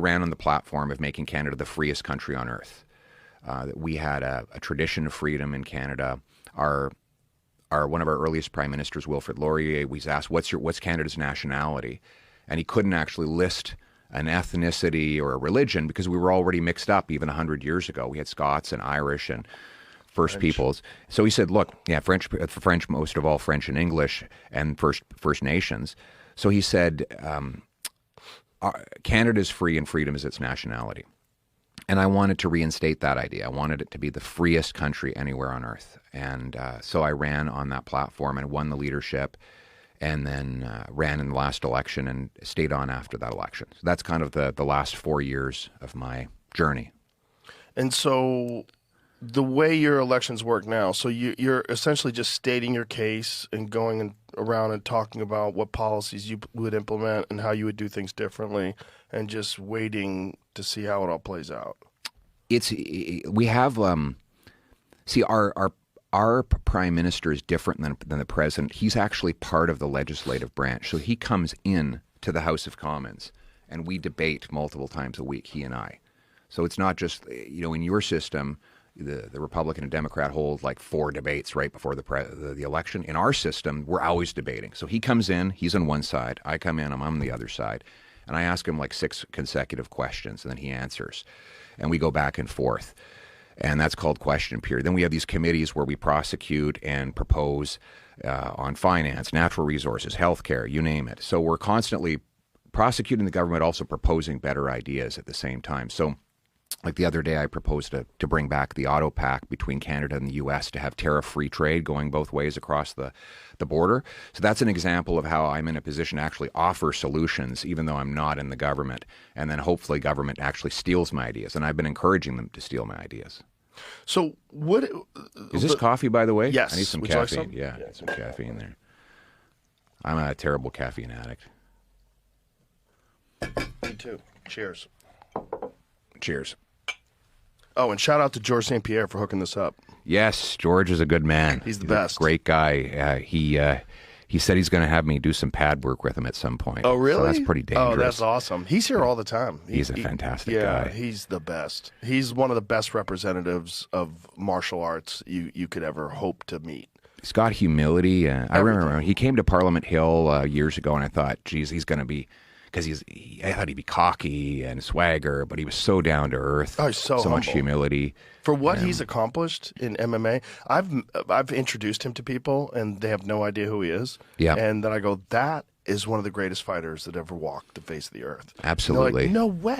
ran on the platform of making Canada the freest country on earth. That we had a tradition of freedom in Canada. One of our earliest prime ministers, Wilfrid Laurier, was asked, what's Canada's nationality? And he couldn't actually list an ethnicity or a religion because we were already mixed up even 100 years ago. We had Scots and Irish and First Peoples. So he said, look, yeah, French, most of all French and English and First Nations. So he said, Canada is free and freedom is its nationality. And I wanted to reinstate that idea. I wanted it to be the freest country anywhere on earth. And so I ran on that platform and won the leadership, and then ran in the last election and stayed on after that election. So that's kind of the last 4 years of my journey. And so the way your elections work now, so you're essentially just stating your case and going around and talking about what policies you would implement and how you would do things differently, and just waiting to see how it all plays out. We have see our prime minister is different than the president. He's actually part of the legislative branch, so he comes in to the House of Commons, and we debate multiple times a week, he and I. So it's not just, in your system, the Republican and Democrat hold like 4 debates right before the election. In our system, we're always debating. So he comes in, he's on one side, I come in, I'm on the other side, and I ask him like 6 consecutive questions, and then he answers, and we go back and forth. And that's called question period. Then we have these committees where we prosecute and propose on finance, natural resources, healthcare, you name it. So we're constantly prosecuting the government, also proposing better ideas at the same time. So like the other day, I proposed to bring back the auto pact between Canada and the U.S. to have tariff-free trade going both ways across the border. So that's an example of how I'm in a position to actually offer solutions, even though I'm not in the government. And then hopefully government actually steals my ideas. And I've been encouraging them to steal my ideas. So what... Is this coffee, by the way? Yes. I need some Would you like caffeine. some? Yeah, some caffeine there. I'm a terrible caffeine addict. Me too. Cheers. Cheers. Oh, and shout out to George St. Pierre for hooking this up. Yes, George is a good man. He's the best. A great guy. He said he's going to have me do some pad work with him at some point. Oh, really? So that's pretty dangerous. Oh, that's awesome. He's here all the time. He's a fantastic guy. Yeah, he's the best. He's one of the best representatives of martial arts you could ever hope to meet. He's got humility. I remember he came to Parliament Hill years ago, and I thought, geez, he's going to be... Because I thought he'd be cocky and swagger, but he was so down to earth. Oh, he's so humble. Much humility. For what he's accomplished in MMA, I've introduced him to people, and they have no idea who he is. Yeah. And then I go, that is one of the greatest fighters that ever walked the face of the earth. Absolutely. Like, no way.